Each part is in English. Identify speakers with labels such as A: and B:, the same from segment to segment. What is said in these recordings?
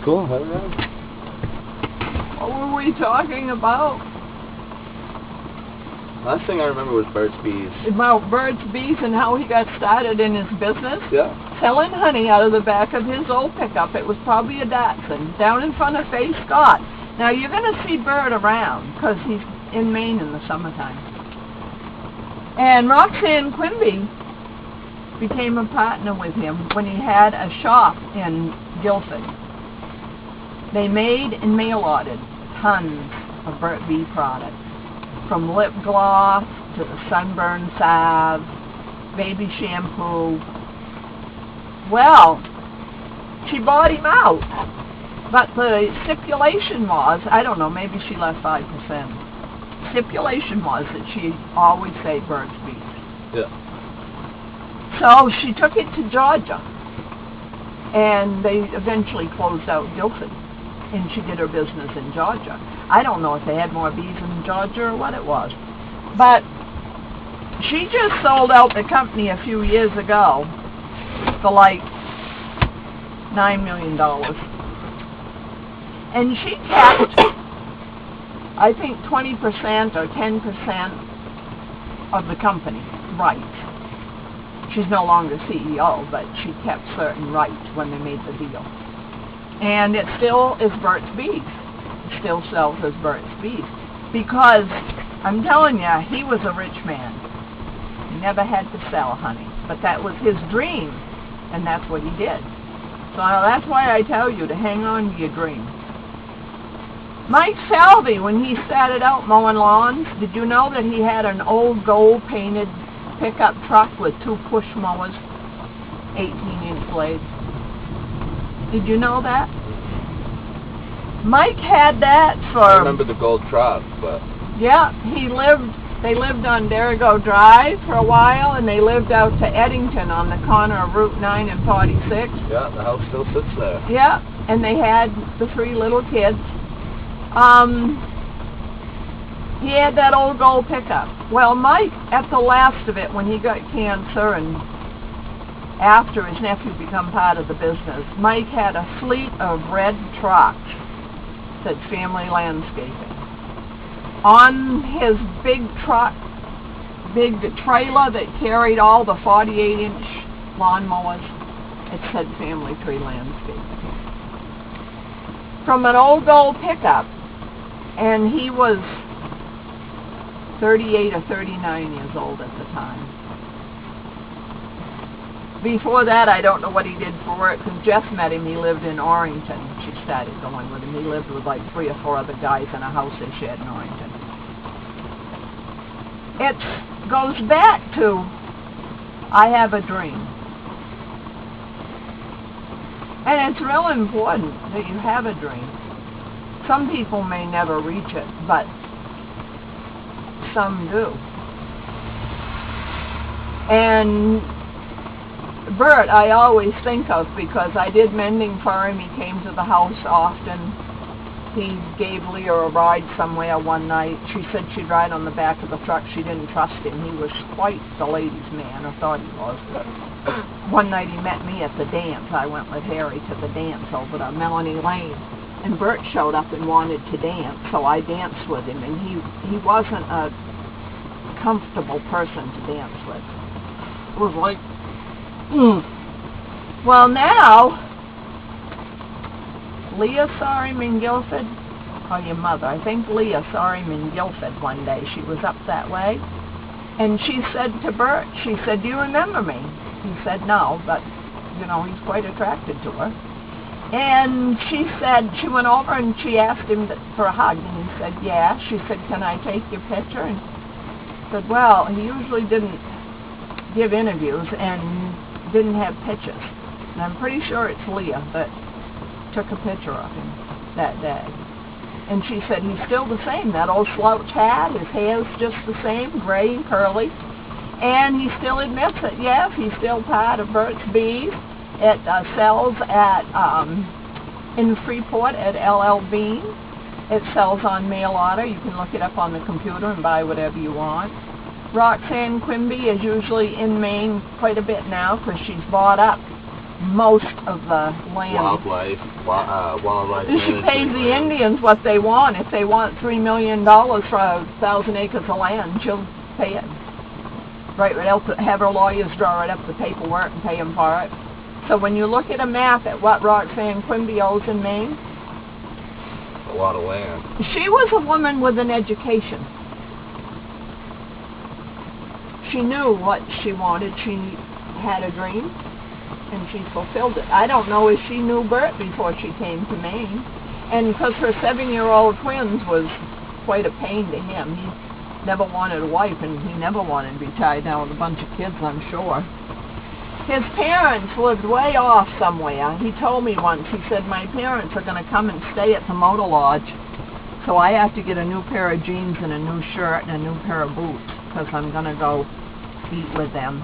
A: cool. I don't know.
B: What were we talking about?
A: Last thing I remember was Burt's Bees.
B: About Burt's Bees and how he got started in his business?
A: Yeah.
B: Selling honey out of the back of his old pickup. It was probably a Datsun, down in front of Faye Scott. Now, you're going to see Burt around, because he's in Maine in the summertime. And Roxanne Quimby became a partner with him when he had a shop in Guilford. They made and mail-ordered tons of Burt Bee products, from lip gloss to the sunburn salve, baby shampoo. Well, she bought him out, but the stipulation was, I don't know, maybe she left 5%. Stipulation was that she always say Burt's Bees.
A: Yeah.
B: So she took it to Georgia, and they eventually closed out Guilford, and she did her business in Georgia. I don't know if they had more bees in Georgia or what it was, but she just sold out the company a few years ago for like $9 million. And she kept, I think, 20% or 10% of the company rights. She's no longer CEO, but she kept certain rights when they made the deal. And it still is Burt's Bees. It still sells as Burt's Bees. Because, I'm telling you, he was a rich man. He never had to sell honey. But that was his dream, and that's what he did. So that's why I tell you to hang on to your dream. Mike Salvey, when he started out mowing lawns, did you know that he had an old gold-painted pickup truck with 2 push mowers, 18-inch blades? Did you know that? Mike had that for...
A: I remember the gold truck, but...
B: Yeah, they lived on Derigo Drive for a while, and they lived out to Eddington on the corner of Route 9 and 46.
A: Yeah, the house still sits there.
B: Yeah, and they had the 3 little kids. He had that old gold pickup. Well, Mike, at the last of it, when he got cancer and after his nephew became part of the business, Mike had a fleet of red trucks, said Family Landscaping. On his big truck, big trailer that carried all the 48-inch lawnmowers, it said Family Tree Landscaping. From an old gold pickup, and he was 38 or 39 years old at the time. Before that, I don't know what he did for work, because Jess met him. He lived in Orrington. She started going with him. He lived with like 3 or 4 other guys in a house they shared in Orrington. It goes back to, I have a dream. And it's real important that you have a dream. Some people may never reach it, but some do. And Burt, I always think of, because I did mending for him. He came to the house often. He gave Leah a ride somewhere one night. She said she'd ride on the back of the truck. She didn't trust him. He was quite the ladies' man, or thought he was. One night he met me at the dance. I went with Harry to the dance over to Melanie Lane. And Burt showed up and wanted to dance, so I danced with him. And he wasn't a comfortable person to dance with. It was like, Well, now, Leah saw him in Guilford, or your mother. I think Leah saw him in Guilford one day. She was up that way. And she said to Burt, she said, "Do you remember me?" He said no, but, you know, he's quite attracted to her. And she said, she went over and she asked him for a hug, and he said, yeah. She said, "Can I take your picture?" And he said, well, he usually didn't give interviews and didn't have pictures. And I'm pretty sure it's Leah that took a picture of him that day. And she said, he's still the same, that old slouch hat, his hair's just the same, gray and curly. And he still admits it, yes, he's still part of Burt's Bees. It sells at, in Freeport at LL Bean. It sells on mail order. You can look it up on the computer and buy whatever you want. Roxanne Quimby is usually in Maine quite a bit now because she's bought up most of the land.
A: Wildlife
B: She pays the Indians what they want. If they want $3 million for 1,000 acres of land, she'll pay it. Right, have her lawyers draw it up the paperwork and pay them for it. So when you look at a map at what Roxanne Quimby owes in Maine,
A: a lot of land.
B: She was a woman with an education. She knew what she wanted. She had a dream, and she fulfilled it. I don't know if she knew Bert before she came to Maine, and because her 7-year-old twins was quite a pain to him. He never wanted a wife, and he never wanted to be tied down with a bunch of kids, I'm sure. His parents lived way off somewhere. He told me once, he said, my parents are going to come and stay at the motor lodge, so I have to get a new pair of jeans and a new shirt and a new pair of boots, because I'm going to go eat with them.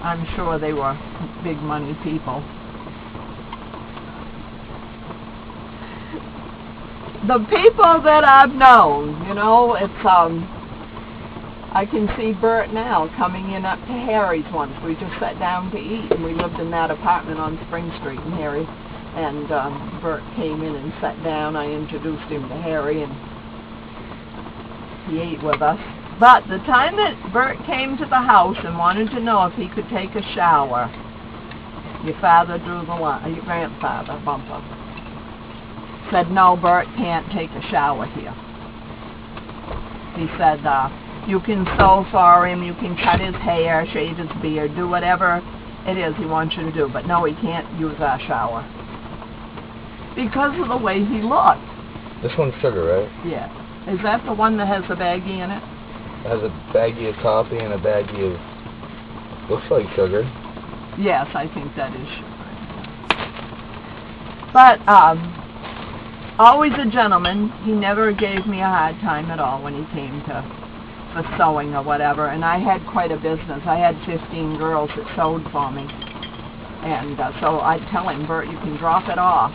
B: I'm sure they were big money people. The people that I've known, you know, it's, I can see Bert now coming in up to Harry's once. We just sat down to eat, and we lived in that apartment on Spring Street, and Bert came in and sat down. I introduced him to Harry, and he ate with us. But the time that Bert came to the house and wanted to know if he could take a shower, your father drew the line, your grandfather, Bumper, said, no, Bert can't take a shower here. He said, you can sew for him, you can cut his hair, shave his beard, do whatever it is he wants you to do, but no, he can't use our shower. Because of the way he looked.
A: This one's sugar, right?
B: Yeah. Is that the one that has the baggie in it?
A: It has a baggie of coffee and a baggie of... looks like sugar.
B: Yes, I think that is sugar. But, always a gentleman. He never gave me a hard time at all when he came for sewing or whatever, and I had quite a business. I had 15 girls that sewed for me, and so I'd tell him, Bert, you can drop it off,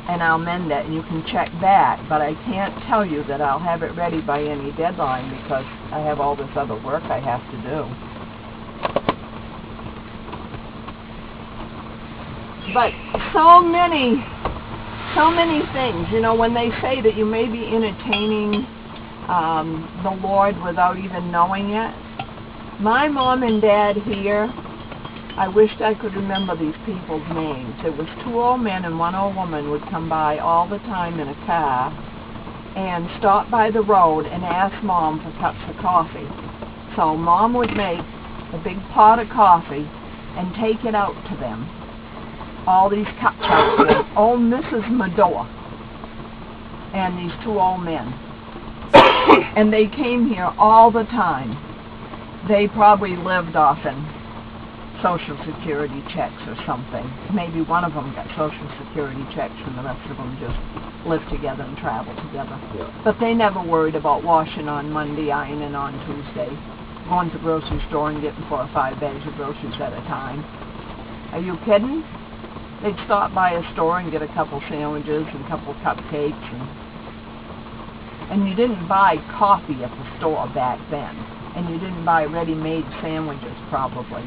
B: and I'll mend it, and you can check back, but I can't tell you that I'll have it ready by any deadline because I have all this other work I have to do. But so many things, you know, when they say that you may be entertaining the Lord without even knowing it. My mom and dad here, I wished I could remember these people's names. There was 2 old men and 1 old woman would come by all the time in a car and stop by the road and ask Mom for cups of coffee. So Mom would make a big pot of coffee and take it out to them. All these cups out to them. Old Mrs. Medore and these 2 old men. And they came here all the time. They probably lived off in Social Security checks or something. Maybe one of them got Social Security checks and the rest of them just lived together and traveled together.
A: Yeah.
B: But they never worried about washing on Monday, ironing on Tuesday, going to the grocery store and getting 4 or 5 bags of groceries at a time. Are you kidding? They'd stop by a store and get a couple sandwiches and a couple cupcakes, and you didn't buy coffee at the store back then, and you didn't buy ready-made sandwiches probably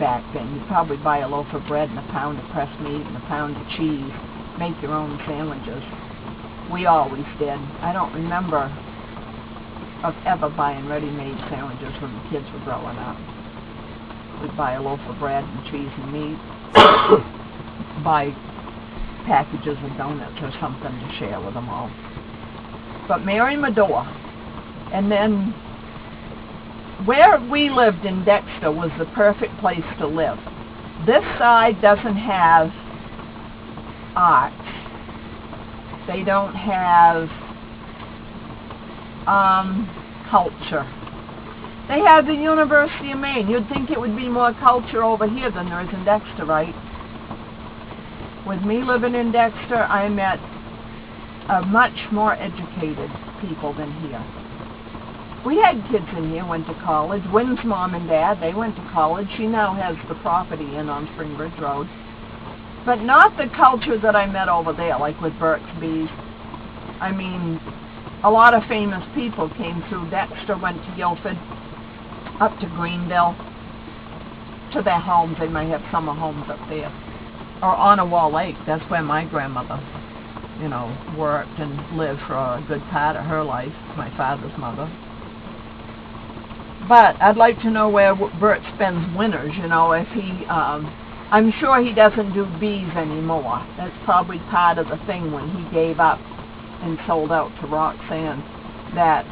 B: back then. You'd probably buy a loaf of bread and a pound of pressed meat and a pound of cheese, make your own sandwiches. We always did. I don't remember of ever buying ready-made sandwiches when the kids were growing up. We'd buy a loaf of bread and cheese and meat, buy packages of donuts or something to share with them all. But Mary Medore, and then where we lived in Dexter was the perfect place to live. This side doesn't have arts. They don't have culture. They have the University of Maine. You'd think it would be more culture over here than there is in Dexter, right? With me living in Dexter, I met much more educated people than here. We had kids in here, went to college. Wynn's mom and dad, they went to college. She now has the property in on Spring Bridge Road. But not the culture that I met over there, like with Burt's Bees. I mean, a lot of famous people came through Dexter, went to Guilford, up to Greenville, to their homes. They may have summer homes up there. Or on a Wall Lake. That's where my grandmother, you know, worked and lived for a good part of her life, my father's mother. But I'd like to know where Bert spends winters, you know, if he, I'm sure he doesn't do bees anymore. That's probably part of the thing when he gave up and sold out to Roxanne, that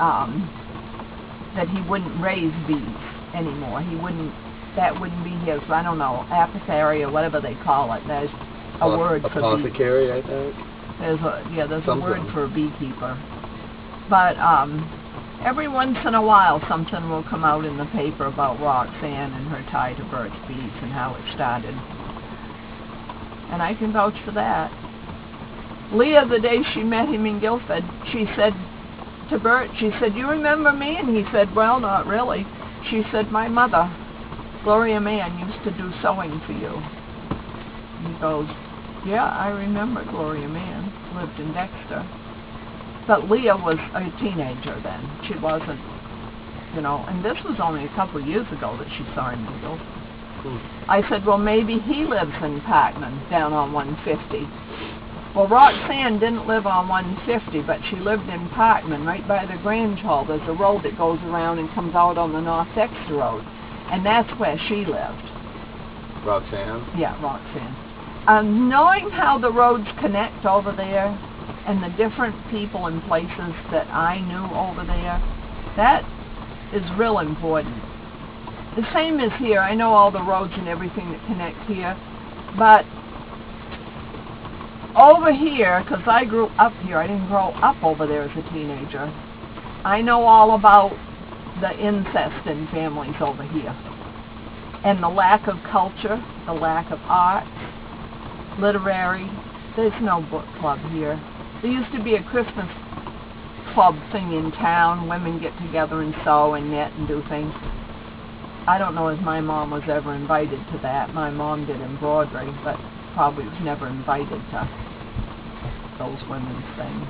B: he wouldn't raise bees anymore. He wouldn't, that wouldn't be his, I don't know, apothecary or whatever they call it. There's a word for
A: apothecary, I think.
B: There's a word for a beekeeper. But every once in a while something will come out in the paper about Roxanne and her tie to Bert's bees and how it started. And I can vouch for that. Leah, the day she met him in Guilford, she said to Bert, she said, "You remember me?" And he said, "Well, not really." She said, "My mother, Gloria Mann, used to do sewing for you." And he goes, "Yeah, I remember Gloria Mann, lived in Dexter." But Leah was a teenager then. She wasn't, you know, and this was only a couple of years ago that she saw him in Guilford. I said, "Well, maybe he lives in Parkman, down on 150. Well, Roxanne didn't live on 150, but she lived in Parkman, right by the Grange Hall. There's a road that goes around and comes out on the North Dexter Road, and that's where she lived.
A: Roxanne?
B: Yeah, Roxanne. Knowing how the roads connect over there, and the different people and places that I knew over there, that is real important. The same as here. I know all the roads and everything that connect here, but over here, because I grew up here, I didn't grow up over there as a teenager, I know all about the incest in families over here, and the lack of culture, the lack of art, literary. There's no book club here. There used to be a Christmas club thing in town. Women get together and sew and knit and do things. I don't know if my mom was ever invited to that. My mom did embroidery, but probably was never invited to those women's things.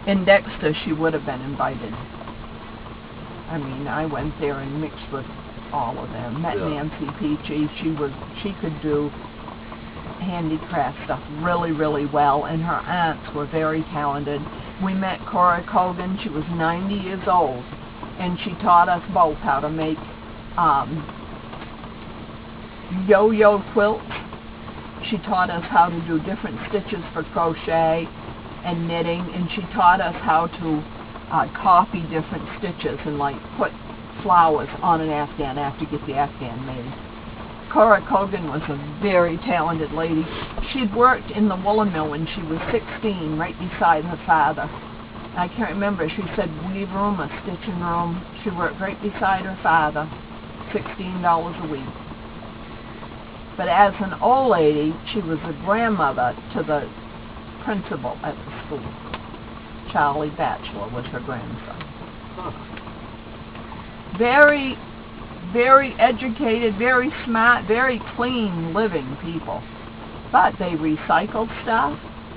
B: In Dexter, she would have been invited. I mean, I went there and mixed with all of them. Met Nancy Peachy. She could do handicraft stuff really, really well, and her aunts were very talented. We met Cora Cogan. She was 90 years old, and she taught us both how to make yo-yo quilts. She taught us how to do different stitches for crochet and knitting, and she taught us how to copy different stitches and like put flowers on an afghan after you get the afghan made. Cora Cogan was a very talented lady. She'd worked in the woolen mill when she was 16, right beside her father. I can't remember. She said weave room or stitching room. She worked right beside her father, $16 a week. But as an old lady, she was a grandmother to the principal at the school. Charlie Batchelor was her grandson. Very, very educated, very smart, very clean living people. But they recycled stuff.